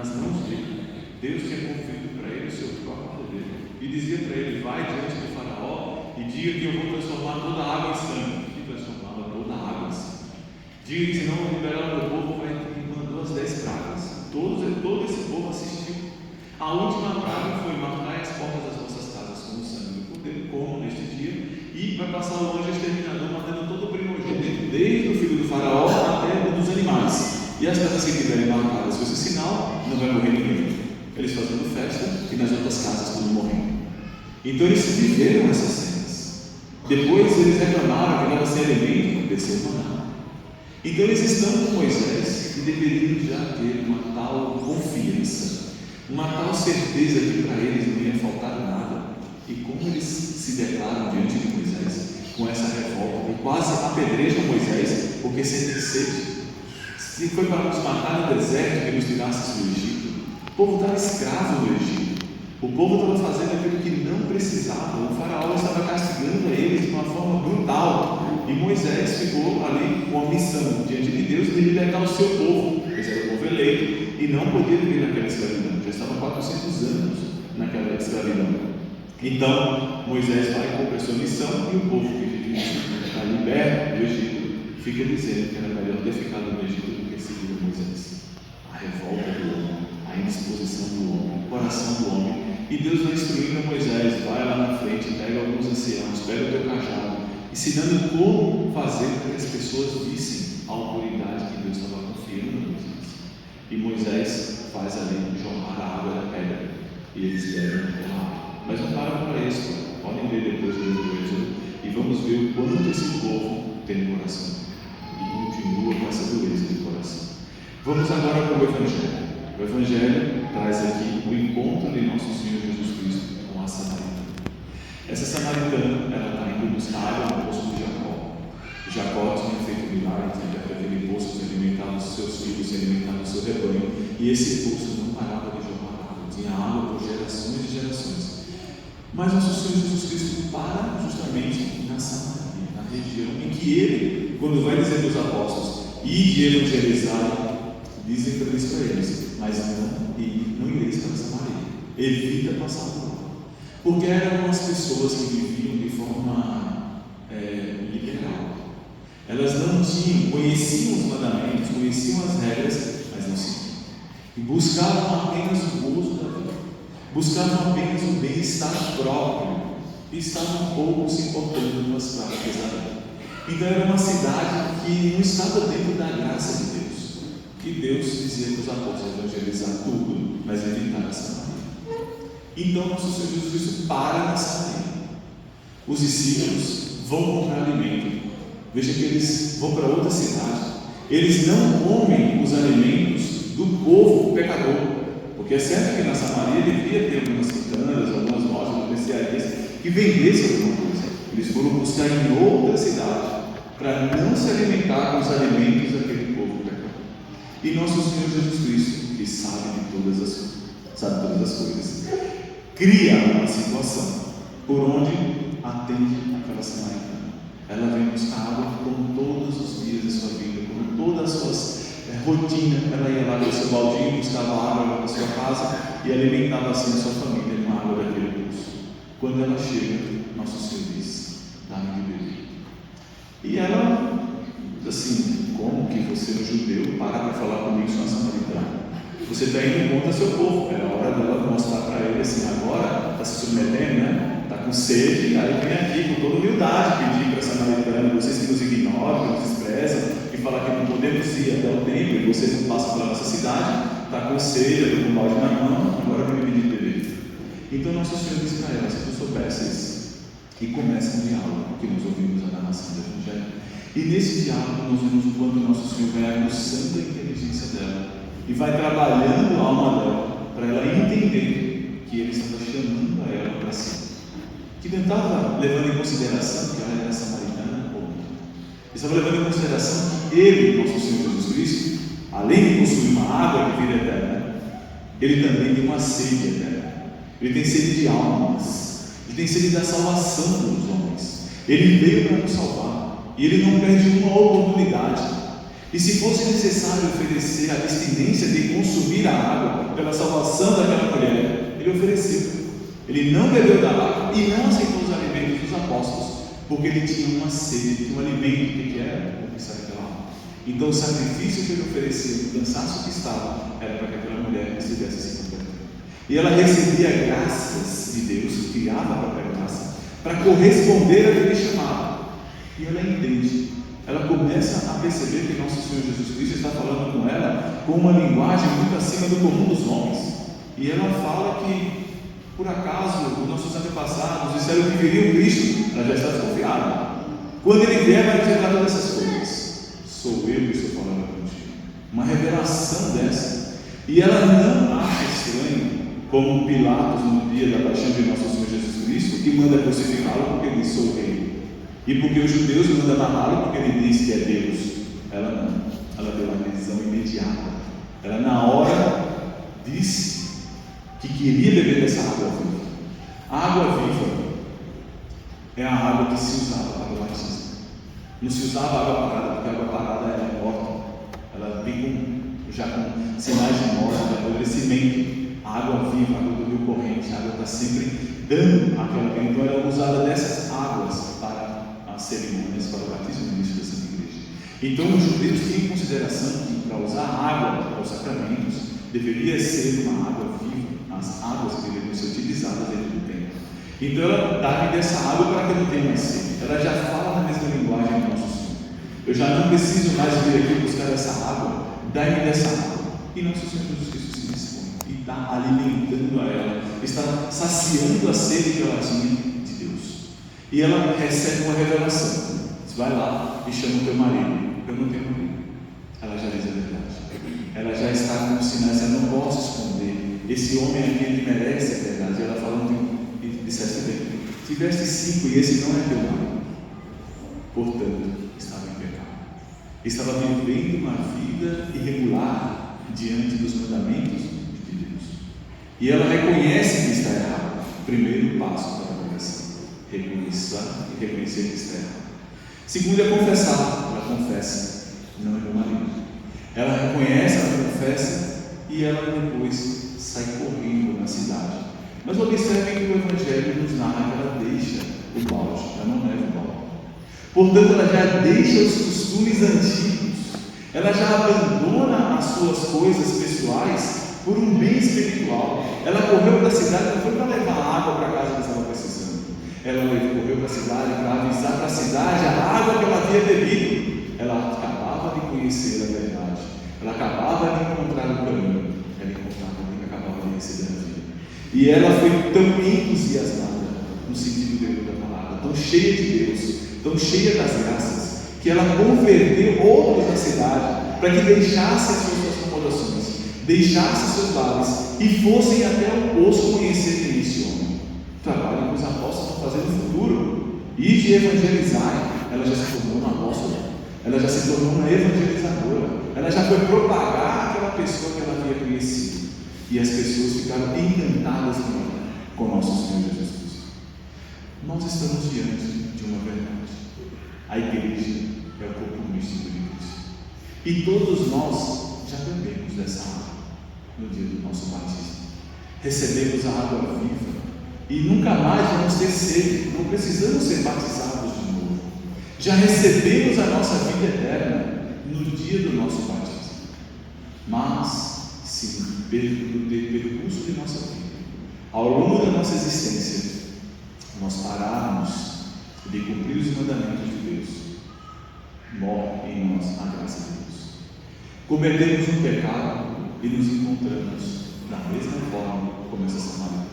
nas mãos dele. Deus tinha confiado para ele o seu próprio poder e dizia para ele: vai diante do faraó e diga que eu vou transformar toda a água em sangue. E transformava toda a água em sangue. Diga que se não liberar o meu povo, vai ter. Mandou as 10 pragas. Todo esse povo assistiu. A última praga foi: marcar as portas das vossas casas com o sangue do cordeiro, como neste dia, e vai passar o anjo exterminador matando todo o primogênito, desde o filho do faraó até o dos animais. E as casas que tiverem marcadas com esse sinal, não vai morrer ninguém. Eles fazendo festa e nas outras casas tudo morrendo. Então eles viveram essas cenas. Depois eles reclamaram que estava sem alimento, desceu o maná. Então eles estão com Moisés e deveriam já ter uma tal confiança, uma tal certeza que para eles não ia faltar nada. E como eles se declaram diante de Moisés com essa revolta, e quase apedrejam Moisés porque sentem sede. Se foi para nos matar no deserto que nos tirasse do Egito, o povo estava escravo do Egito, o povo estava fazendo aquilo que não precisava, o faraó estava castigando eles de uma forma brutal, e Moisés ficou ali com a missão diante de Deus de libertar o seu povo. Eles eram o povo eleito e não podia viver naquela escravidão, já estava 400 anos naquela escravidão. Então Moisés vai cumprir a sua missão, e o povo que está liberto do Egito fica dizendo que era melhor ter ficado no Egito do que seguir Moisés. A revolta do homem, a indisposição do homem, o coração do homem. E Deus vai instruindo Moisés: vai lá na frente, pega alguns anciãos, pega o teu cajado, ensinando como fazer para que as pessoas vissem a autoridade que Deus estava confiando em Moisés. E Moisés faz ali jorrar a água da pedra, e eles bebem a água. Mas não para por isso, podem ler depois do livro do Êxodo, e vamos ver o quanto esse povo tem no coração e continua com essa dureza de coração. Vamos agora para o Evangelho. O Evangelho traz aqui o encontro de nosso Senhor Jesus Cristo com a samaritana. Essa samaritana, ela está indo buscar água no poço de Jacó. Jacó tinha feito milagres, para aquele poço se alimentar dos seus filhos, se alimentar do seu rebanho, e esse poço não parava de jorrar água, tinha água por gerações e gerações. Mas nosso Senhor Jesus Cristo para justamente na Samaria, na região em que ele, quando vai dizer aos apóstolos ide evangelizar, dizem para eles: mas não ireis para Samaria, evita passar por lá, porque eram as pessoas que viviam de forma liberal. Elas não tinham, conheciam os mandamentos, conheciam as regras, mas não seguiam, e buscavam apenas o gozo da vida, buscavam apenas o bem-estar próprio, e estavam pouco se importando com as práticas da vida. Então era uma cidade que não estava dentro da graça de Deus, que Deus dizia para os apóstolos evangelizar tudo, mas evitar a Samaria. Então nosso Senhor Jesus Cristo para na Samaria. Os discípulos vão comprar alimento. Veja que eles vão para outra cidade. Eles não comem os alimentos do povo pecador, porque é certo que na Samaria devia ter algumas quintanas, algumas lojas, especiarias que vendessem alguma coisa. Eles foram buscar em outra cidade para não se alimentar com os alimentos daquele povo pecador. E nosso Senhor Jesus Cristo, que sabe todas as coisas, cria uma situação por onde atende aquela samaritana. Ela vem buscar água como todos os dias da sua vida, como todas as suas rotinas. Ela ia lá com o seu baldinho, buscava água para a sua casa e alimentava assim a sua família com a água daquele poço. Quando ela chega, nosso Senhor diz: dá-me de beber. E ela diz assim: como que você, um judeu, para falar comigo, sua samaritana? Você está indo contra seu povo. Era a hora dela mostrar para ele assim: agora está se submetendo, né? Está com sede, aí vem aqui com toda humildade pedir para a samaritana: vocês que nos ignoram, que nos desprezam, que falam que não podemos ir até o templo e vocês não passam pela nossa cidade, está com sede, está com um balde na mão, agora vem me pedir beber. Então nosso Senhor diz para ela: se tu soubesses. E começa um diálogo que nós ouvimos a narração do Evangelho. E nesse diálogo nós vemos o quanto nosso Senhor vai aguçando a inteligência dela e vai trabalhando a alma dela para ela entender que Ele estava chamando a ela para si, que não estava levando em consideração que ela era samaritana ou não. Ele estava levando em consideração que Ele, nosso Senhor Jesus Cristo, além de possuir uma água de vida eterna, Ele também tem uma sede eterna. Ele tem sede de almas. Ele tem sede da salvação dos homens. Ele veio para nos salvar. E Ele não perde uma oportunidade. E se fosse necessário oferecer a abstinência de consumir a água pela salvação daquela mulher, ele ofereceu. Ele não bebeu da água e não aceitou os alimentos dos apóstolos, porque ele tinha uma sede, tinha um alimento que era conquistar aquela água. Então o sacrifício que ele ofereceu, o cansaço que estava, era para que aquela mulher estivesse se convertendo. E ela recebia graças de Deus, criava a própria graça, para corresponder àquele chamado. E ela entende, ela começa a perceber que nosso Senhor Jesus Cristo está falando com ela com uma linguagem muito acima do comum dos homens. E ela fala que, por acaso, os nossos antepassados disseram que viria o Cristo. Ela já está desconfiada. Quando ele vier, vai dizer todas essas coisas. Sou eu que estou falando contigo. Uma revelação dessa. E ela não acha estranho, como Pilatos no dia da paixão de nosso Senhor Jesus Cristo, que manda crucificá-lo porque ele sou rei. E porque os judeus mandam matá-lo porque ele diz que é Deus. Ela não. Ela deu uma decisão imediata. Ela na hora disse que queria beber dessa água viva. A água viva é a água que se usava para o batismo. Não se usava água parada, porque a água parada é morta. Ela vem já com sinais de morte, de apodrecimento. A água viva, a água do rio corrente, a água está sempre dando aquela vida. Então ela é usada dessas águas para as cerimônias, para o batismo no início da Santa Igreja. Então os judeus tinham em consideração que para usar água para os sacramentos deveria ser uma água viva. As águas que deveriam ser utilizadas dentro do templo. Então ela dá-me dessa água para que eu não tenha mais sede. Ela já fala na mesma linguagem do nosso Senhor. Eu já não preciso mais vir aqui buscar essa água. Dá-me dessa água. E nosso Senhor Jesus Cristo se dispõe e está alimentando a ela, está saciando a sede que ela tinha de Deus. E ela recebe uma revelação. Você vai lá e chama o teu marido. Eu não tenho marido. Ela já diz a verdade. Ela já está com sinais. Eu não posso esconder. Esse homem aqui, ele merece a verdade. E ela falando, e disseste bem, tiveste 5 e esse não é teu marido. Portanto, estava em pecado. Estava vivendo uma vida irregular diante dos mandamentos de Deus. E ela reconhece que está errado. Primeiro passo para a conversão: reconhecer que está errado. Segundo é confessar. Ela confessa, não é meu marido. Ela reconhece, ela confessa e ela depois sai correndo na cidade. Mas observem que o Evangelho nos narra que ela deixa o balde, ela não leva o balde. Portanto, ela já deixa os costumes antigos, ela já abandona as suas coisas pessoais por um bem espiritual. Ela correu para a cidade, não foi para levar água para a casa que estava precisando. Ela correu para a cidade para avisar para a cidade a água que ela havia bebido. Ela acabava de conhecer a verdade, ela acabava de encontrar o caminho. Ela encontrava alguém que acabava de receber a vida. E ela foi tão entusiasmada, no sentido da palavra, tão cheia de Deus, tão cheia das graças, que ela converteu outros da cidade para que deixassem as suas acomodações, deixassem seus lares e fossem até o poço conhecerem esse homem. O trabalho que os apóstolos estão fazendo no futuro e de evangelizar. Ela já se tornou uma apóstola, ela já se tornou uma evangelizadora, ela já foi propagar aquela pessoa que ela havia conhecido. E as pessoas ficaram encantadas com o nosso Senhor Jesus Cristo. Nós estamos diante de uma verdade. A igreja é o corpo místico de Cristo. E todos nós já bebemos dessa água no dia do nosso batismo. Recebemos a água viva e nunca mais vamos ter sede. Não precisamos ser batizados de novo. Já recebemos a nossa vida eterna no dia do nosso batismo. Mas se no percurso de nossa vida, ao longo da nossa existência, nós pararmos de cumprir os mandamentos de Deus, morre em nós a graça de Deus. Cometemos um pecado e nos encontramos da mesma forma como essa samaritana.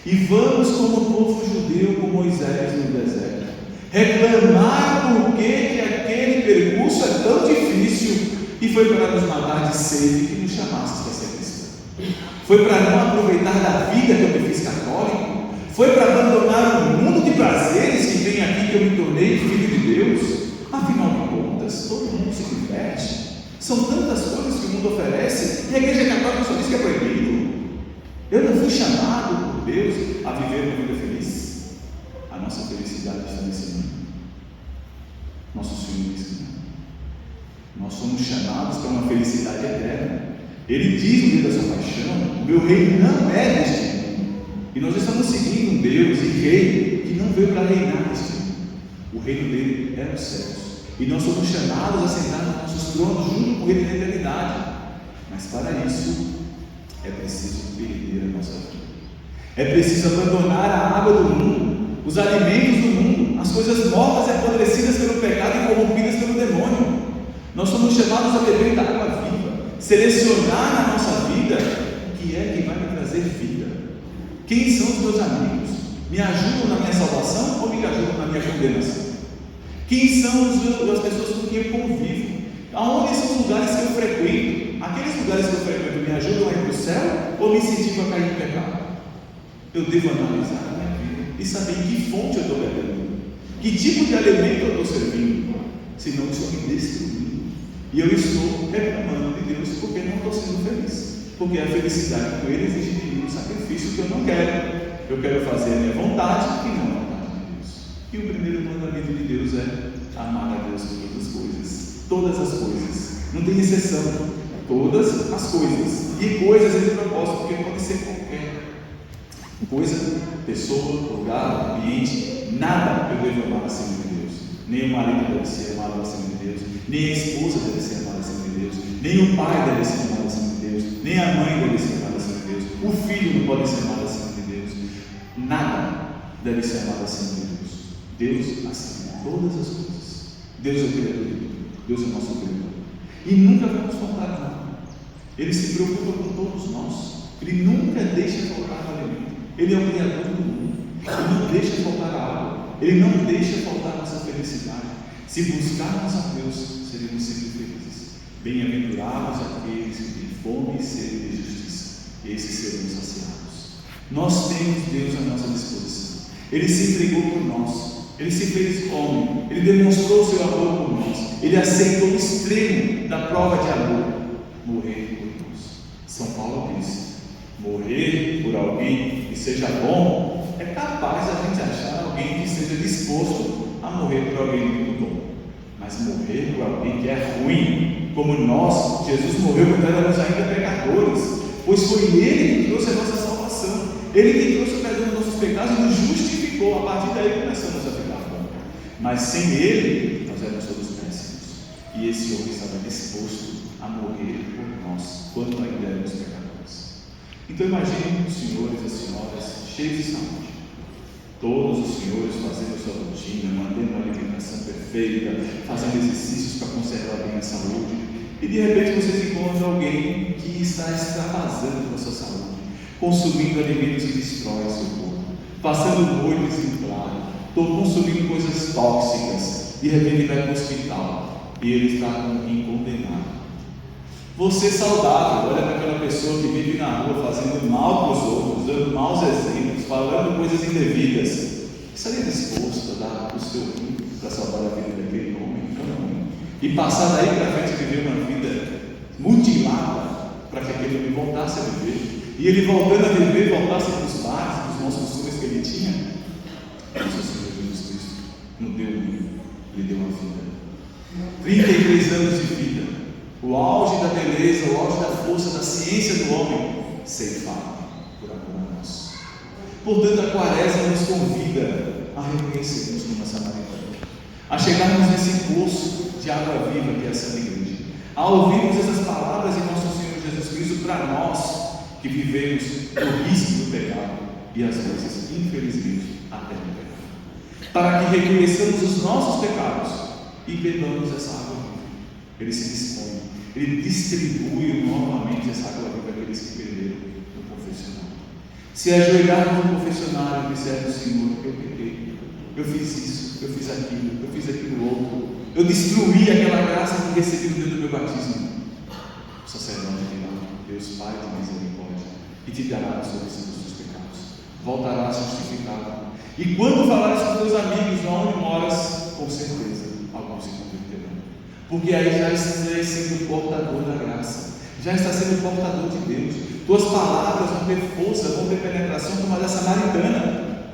E vamos, como o povo judeu, com Moisés no deserto, reclamar por que aquele percurso é tão difícil. E foi para nos matar de sede que nos chamasse para ser cristão. Foi para não aproveitar da vida que eu me fiz católico. Foi para abandonar o mundo de prazeres que tem aqui que eu me tornei filho de Deus. Afinal de contas, todo mundo se diverte. São tantas coisas que o mundo oferece e a Igreja Católica só diz que é proibido. Eu não fui chamado por Deus a viver uma vida feliz. A nossa felicidade está nesse mundo. Nosso Senhor diz que não. Nós somos chamados para uma felicidade eterna. Ele diz no dia da sua paixão: o meu reino não é deste mundo. E nós estamos seguindo um Deus e Rei que não veio para reinar neste mundo. O reino dele é os céus. E nós somos chamados a sentar nos nossos tronos junto com ele na eternidade. Mas para isso é preciso perder a nossa vida. É preciso abandonar a água do mundo, os alimentos do mundo, as coisas mortas e apodrecidas pelo pecado e corrompidas pelo demônio. Nós somos chamados a beber da água viva, selecionar na nossa vida o que é que vai me trazer vida. Quem são os meus amigos? Me ajudam na minha salvação ou me ajudam na minha condenação? Quem são as pessoas com quem eu convivo? Aonde são os lugares que eu frequento? Aqueles lugares que eu frequento me ajudam a ir para o céu ou me incentivam a cair no pecado? Eu devo analisar a minha vida e saber em que fonte eu estou bebendo, que tipo de alimento eu estou servindo, senão eu estou me destruindo. E eu estou reclamando de Deus porque não estou sendo feliz, porque a felicidade com Ele exige de mim um sacrifício que eu não quero. Eu quero fazer a minha vontade e não a vontade de Deus. E o primeiro mandamento de Deus é amar a Deus com todas as coisas, não tem exceção, todas as coisas. E coisas ele propósito, porque pode ser qualquer coisa, pessoa, lugar, ambiente, nada eu devo amar acima de Deus. Nem o marido deve ser amado acima de Deus, nem a esposa deve ser amada acima de Deus, nem o pai deve ser amado acima de Deus, nem a mãe deve ser amada acima de Deus, o filho não pode ser amado acima de Deus, nada deve ser amado acima de Deus. Deus acima de todas as coisas. Deus é o Criador de tudo, Deus é o nosso Criador, e nunca vai nos faltar nada. Ele se preocupa com todos nós, Ele nunca deixa faltar alimento. Ele é o Criador do mundo, Ele não deixa faltar água, Ele não deixa faltar nossa felicidade. Se buscarmos a Deus, seremos sempre felizes. Bem-aventurados aqueles que têm fome e sede de justiça, esses serão saciados. Nós temos Deus à nossa disposição. Ele se entregou por nós, Ele se fez homem, Ele demonstrou o seu amor por nós, Ele aceitou o extremo da prova de amor, morrer por nós. São Paulo diz: morrer por alguém que seja bom, é capaz a gente achar alguém que seja disposto a morrer por alguém muito bom, mas morrer por alguém que é ruim, como nós, Jesus morreu quando éramos ainda pecadores, pois foi Ele que trouxe a nossa salvação, Ele que trouxe o perdão dos nossos pecados e nos justificou. A partir daí começamos a ficar bom, mas sem Ele nós éramos todos péssimos, e esse homem estava disposto a morrer por nós, quando ainda éramos pecadores. Então imagine os senhores e as senhoras cheios de saúde, todos os senhores fazendo a sua rotina, mantendo uma alimentação perfeita, fazendo exercícios para conservar bem a saúde, e de repente vocês encontram alguém que está extravasando com a sua saúde, consumindo alimentos que destroem o seu corpo, passando noites em claro, consumindo coisas tóxicas. De repente vai para o hospital e ele está com um rim condenado. Você saudável, olha para aquela pessoa que vive na rua fazendo mal para os outros, dando maus exemplos, falando coisas indevidas. Estaria disposto a dar o seu rim para salvar a vida daquele homem? Não. E passar daí para frente e viver uma vida mutilada para que aquele homem voltasse a viver, e ele voltando a viver, voltasse para os bares, para os bons costumes que ele tinha. Mas o Senhor Jesus Cristo não deu um rim, Ele deu uma vida, 33 anos de vida, o auge da beleza, o auge da força, da ciência do homem, ceifado por amor a nós. Portanto, a Quaresma nos convida a reconhecermos como samaritano, a chegarmos nesse poço de água viva que é a Santa Igreja, a ouvirmos essas palavras de nosso Senhor Jesus Cristo para nós que vivemos o risco do pecado e às vezes, infelizmente, até no pecado, para que reconheçamos os nossos pecados e bebamos essa água viva. Ele se dispõe, Ele distribui novamente essa água viva àqueles que perderam no confessionário. Se ajoelharmos no confessionário e dissermos: Senhor, eu pequei, eu fiz isso, eu fiz aquilo outro, eu destruí aquela graça que recebi no dia do meu batismo, o sacerdote dirá: Deus Pai de misericórdia, e te dará a absolvição dos teus pecados, voltarás justificado, e quando falares com teus amigos onde moras, com certeza alguns se converterão, porque aí já estás sendo portador da graça, já está sendo portador de Deus. Tuas palavras vão ter força, vão ter penetração como a da samaritana.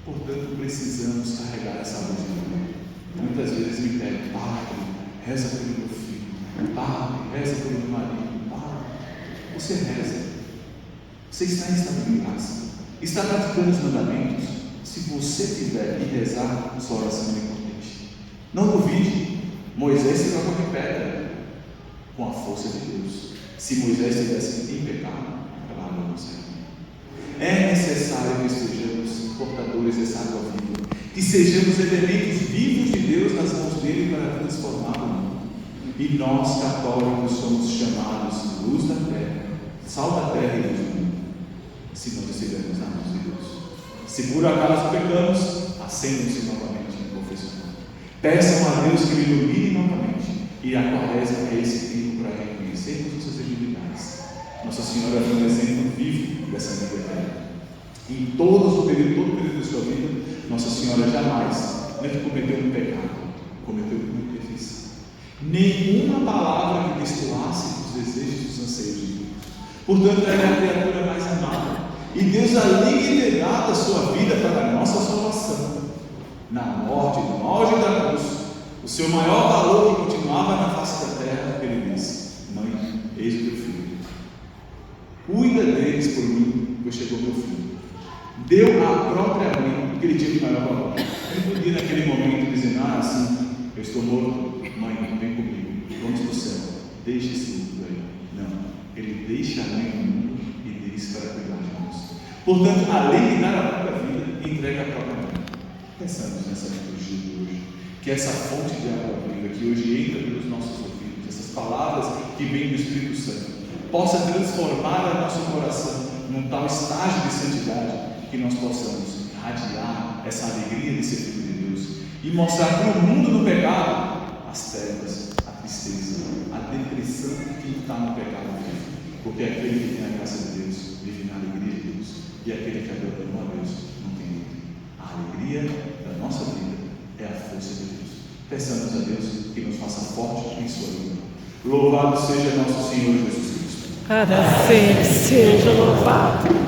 Portanto, precisamos carregar essa luz de Deus. Muitas vezes me pedem: Pai, reza pelo meu filho, Pai, reza pelo meu marido. Pai, você reza. Você está em estado de graça. Está praticando os mandamentos. Se você tiver que rezar, sua oração é importante. Não duvide. Moisés se jogou de pedra com a força de Deus. Se Moisés estivesse em pecado, aquela água não sairia. É necessário que estejamos portadores dessa água viva, que sejamos elementos vivos de Deus nas mãos dele para transformar o mundo. E nós, católicos, somos chamados luz da terra, sal da terra e luz do mundo, se nós estivermos nas mãos de Deus. Se por acaso pecamos, acendam-se novamente no confessionário. Peçam a Deus que me ilumine novamente. E a quaresma é esse tempo para reconhecermos nossas debilidades. Nossa Senhora é um exemplo vivo dessa vida eterna. Em todo o período da sua vida, Nossa Senhora jamais cometeu um pecado, cometeu uma imperfeição. Nenhuma palavra que destoasse dos desejos e dos anseios de Deus. Portanto, ela é a criatura mais amada. E Deus ali entregado a sua vida para a nossa salvação. Na morte, no auge da cruz, o seu maior valor que continuava na face da terra, ele disse: Mãe, eis o teu filho. Cuida deles por mim, pois chegou meu filho. Deu à própria mãe, porque ele tinha o maior valor. Ele podia naquele momento dizer: assim, eu estou morto, mãe, vem comigo, vamos para o céu, deixa esse mundo aí. Não, ele deixa a mãe no mundo e diz para cuidar de nós. Portanto, além de dar a própria vida, entrega a própria mãe. Pensamos nessa liturgia de hoje, que essa fonte de água viva que hoje entra pelos nossos ouvidos, essas palavras que vêm do Espírito Santo, possa transformar o nosso coração num tal estágio de santidade que nós possamos irradiar essa alegria de ser filho de Deus e mostrar para o mundo no pecado as trevas, a tristeza, a depressão que está no pecado vivo, porque aquele que tem a graça de Deus vive na alegria de Deus, e aquele que abandonou a Deus não tem luta. A alegria da nossa vida é a força de Deus. Peçamos a Deus que nos faça forte em sua vida. Louvado seja nosso Senhor Jesus Cristo. Para sempre seja louvado.